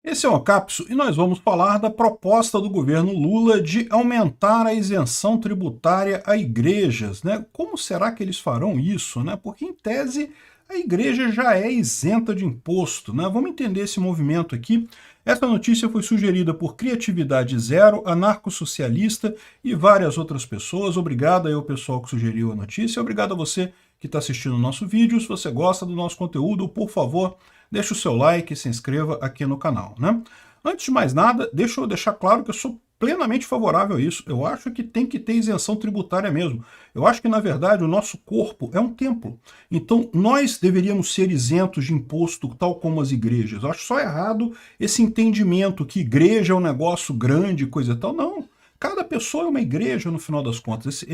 Esse é o Capsu e nós vamos falar da proposta do governo Lula de aumentar a isenção tributária a igrejas, né? Como será que eles farão isso, né? Porque em tese a igreja já é isenta de imposto, né? Vamos entender esse movimento aqui. Essa notícia foi sugerida por Criatividade Zero, Anarco-Socialista e várias outras pessoas. Obrigado aí ao pessoal que sugeriu a notícia. Obrigado a você que está assistindo o nosso vídeo. Se você gosta do nosso conteúdo, por favor, deixa o seu like e se inscreva aqui no canal, né? Antes de mais nada, deixa eu deixar claro que eu sou plenamente favorável a isso. Eu acho que tem que ter isenção tributária mesmo. Eu acho que, na verdade, o nosso corpo é um templo. Então, nós deveríamos ser isentos de imposto, tal como as igrejas. Eu acho só errado esse entendimento que igreja é um negócio grande, coisa e tal. Não. Cada pessoa é uma igreja, no final das contas.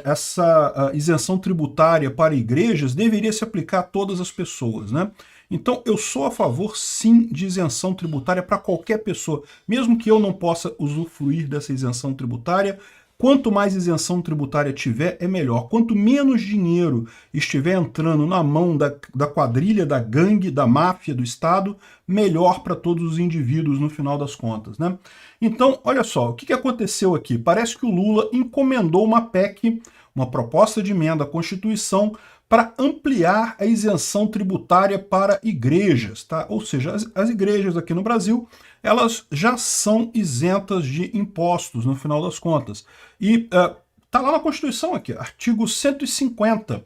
Essa isenção tributária para igrejas deveria se aplicar a todas as pessoas, né? Então, eu sou a favor, sim, de isenção tributária para qualquer pessoa, mesmo que eu não possa usufruir dessa isenção tributária. Quanto mais isenção tributária tiver, é melhor. Quanto menos dinheiro estiver entrando na mão da quadrilha, da gangue, da máfia do Estado, melhor para todos os indivíduos no final das contas, né? Então, olha só, o que aconteceu aqui? Parece que o Lula encomendou uma PEC, uma proposta de emenda à Constituição, para ampliar a isenção tributária para igrejas, tá? Ou seja, as igrejas aqui no Brasil, elas já são isentas de impostos, no final das contas. E tá lá na Constituição aqui, artigo 150,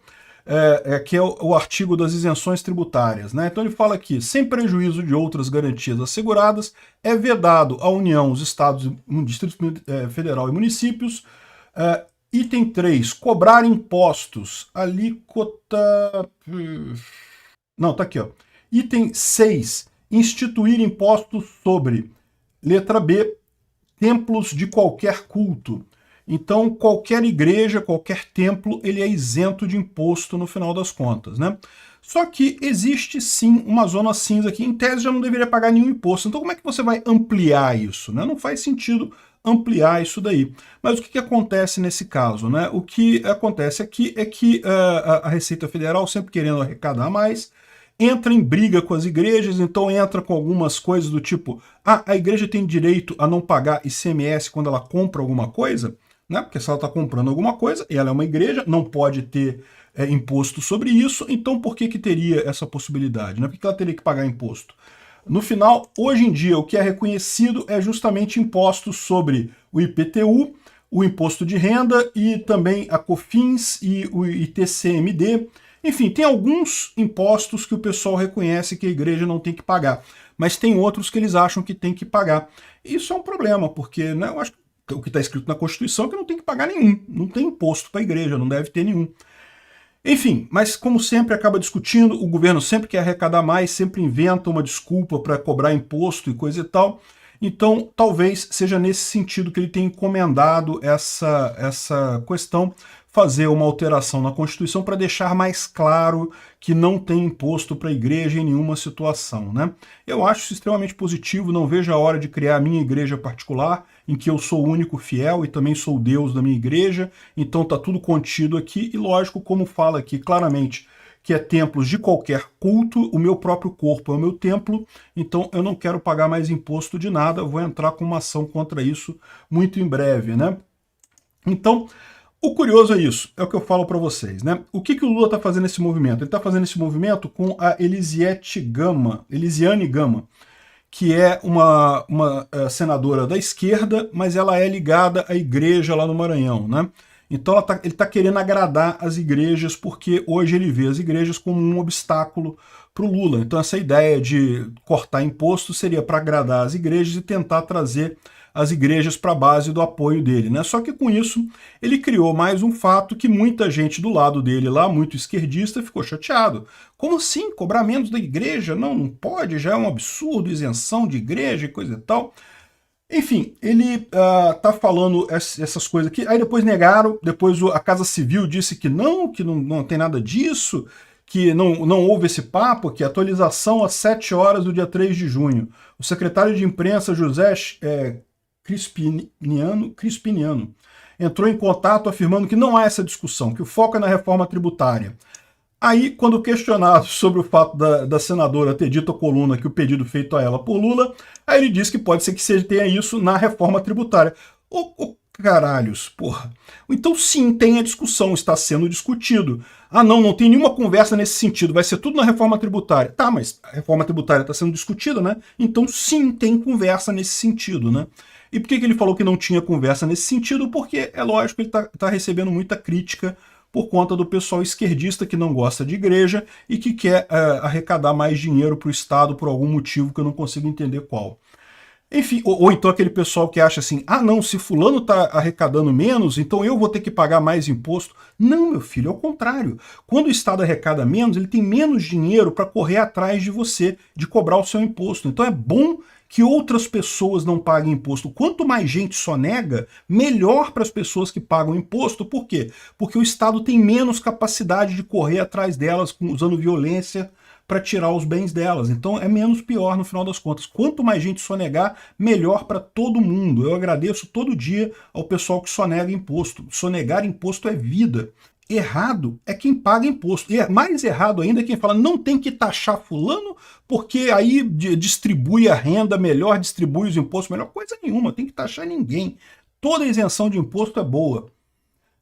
que é o artigo das isenções tributárias, né? Então ele fala aqui, sem prejuízo de outras garantias asseguradas, é vedado à União, os Estados, Distrito Federal e municípios, item 3, cobrar impostos, alíquota... Não, tá aqui, ó. Item 6, instituir impostos sobre, letra B, templos de qualquer culto. Então, qualquer igreja, qualquer templo, ele é isento de imposto no final das contas, né? Só que existe sim uma zona cinza aqui, em tese já não deveria pagar nenhum imposto. Então como é que você vai ampliar isso, né? Não faz sentido ampliar isso daí. Mas o que acontece nesse caso, né? O que acontece aqui é que a Receita Federal, sempre querendo arrecadar mais, entra em briga com as igrejas, então entra com algumas coisas do tipo, a igreja tem direito a não pagar ICMS quando ela compra alguma coisa, né? Porque se ela está comprando alguma coisa, e ela é uma igreja, não pode ter imposto sobre isso, então por que teria essa possibilidade, né? Por que ela teria que pagar imposto? No final, hoje em dia, o que é reconhecido é justamente impostos sobre o IPTU, o imposto de renda e também a COFINS e o ITCMD. Enfim, tem alguns impostos que o pessoal reconhece que a igreja não tem que pagar, mas tem outros que eles acham que tem que pagar. Isso é um problema, porque, né, eu acho que o que está escrito na Constituição é que não tem que pagar nenhum, não tem imposto para a igreja, não deve ter nenhum. Enfim, mas como sempre acaba discutindo, o governo sempre quer arrecadar mais, sempre inventa uma desculpa para cobrar imposto e coisa e tal. Então, talvez seja nesse sentido que ele tenha encomendado essa questão, fazer uma alteração na Constituição para deixar mais claro que não tem imposto para a igreja em nenhuma situação, né? Eu acho isso extremamente positivo, não vejo a hora de criar a minha igreja particular, em que eu sou o único fiel e também sou o Deus da minha igreja, então está tudo contido aqui, e lógico, como fala aqui claramente, que é templos de qualquer culto, o meu próprio corpo é o meu templo, então eu não quero pagar mais imposto de nada, vou entrar com uma ação contra isso muito em breve, né? Então, o curioso é isso, é o que eu falo para vocês, né? O que o Lula está fazendo nesse movimento? Ele está fazendo esse movimento com a Elisiane Gama, que é uma senadora da esquerda, mas ela é ligada à igreja lá no Maranhão, né? Então ele está querendo agradar as igrejas, porque hoje ele vê as igrejas como um obstáculo para o Lula. Então essa ideia de cortar imposto seria para agradar as igrejas e tentar trazer as igrejas para a base do apoio dele, né? Só que com isso ele criou mais um fato que muita gente do lado dele lá, muito esquerdista, ficou chateado. Como assim? Cobrar menos da igreja? Não, não pode, já é um absurdo, isenção de igreja e coisa e tal. Enfim, ele tá falando essas coisas aqui, aí depois negaram, depois a Casa Civil disse que não tem nada disso, que não houve esse papo, que atualização às 7 horas do dia 3 de junho. O secretário de imprensa José Crispiniano entrou em contato afirmando que não há essa discussão, que o foco é na reforma tributária. Aí, quando questionado sobre o fato da senadora ter dito à coluna que o pedido feito a ela por Lula, aí ele disse que pode ser que você tenha isso na reforma tributária. Ô, caralhos, porra. Então sim, tem a discussão, está sendo discutido. Ah não, não tem nenhuma conversa nesse sentido, vai ser tudo na reforma tributária. Tá, mas a reforma tributária está sendo discutida, né? Então sim, tem conversa nesse sentido, né? E por que ele falou que não tinha conversa nesse sentido? Porque é lógico que ele está recebendo muita crítica por conta do pessoal esquerdista que não gosta de igreja e que quer arrecadar mais dinheiro para o Estado por algum motivo que eu não consigo entender qual. Enfim, ou então aquele pessoal que acha assim, ah não, se fulano está arrecadando menos, então eu vou ter que pagar mais imposto. Não, meu filho, é o contrário. Quando o Estado arrecada menos, ele tem menos dinheiro para correr atrás de você, de cobrar o seu imposto. Então é bom que outras pessoas não paguem imposto. Quanto mais gente sonega, melhor para as pessoas que pagam imposto. Por quê? Porque o Estado tem menos capacidade de correr atrás delas usando violência para tirar os bens delas. Então é menos pior no final das contas. Quanto mais gente sonegar, melhor para todo mundo. Eu agradeço todo dia ao pessoal que sonega imposto. Sonegar imposto é vida. Errado é quem paga imposto. E mais errado ainda é quem fala não tem que taxar fulano porque aí distribui a renda melhor, distribui os impostos melhor. Coisa nenhuma, tem que taxar ninguém. Toda isenção de imposto é boa.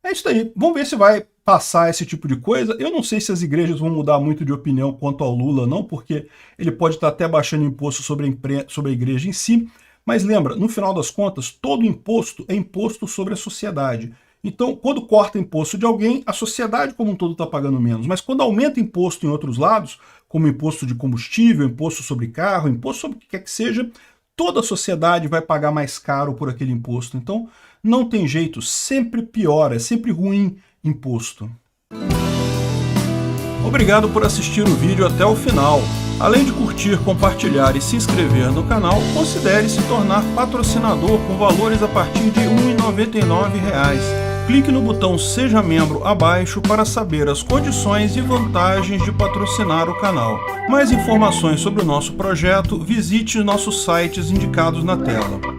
É isso aí. Vamos ver se vai passar esse tipo de coisa. Eu não sei se as igrejas vão mudar muito de opinião quanto ao Lula, não, porque ele pode estar até baixando imposto sobre a igreja em si. Mas lembra, no final das contas, todo imposto é imposto sobre a sociedade. Então, quando corta imposto de alguém, a sociedade como um todo está pagando menos. Mas quando aumenta imposto em outros lados, como imposto de combustível, imposto sobre carro, imposto sobre o que quer que seja, toda a sociedade vai pagar mais caro por aquele imposto. Então, não tem jeito, sempre piora, é sempre ruim imposto. Obrigado por assistir o vídeo até o final. Além de curtir, compartilhar e se inscrever no canal, considere se tornar patrocinador com valores a partir de R$ 1,99. Clique no botão Seja Membro abaixo para saber as condições e vantagens de patrocinar o canal. Mais informações sobre o nosso projeto, visite nossos sites indicados na tela.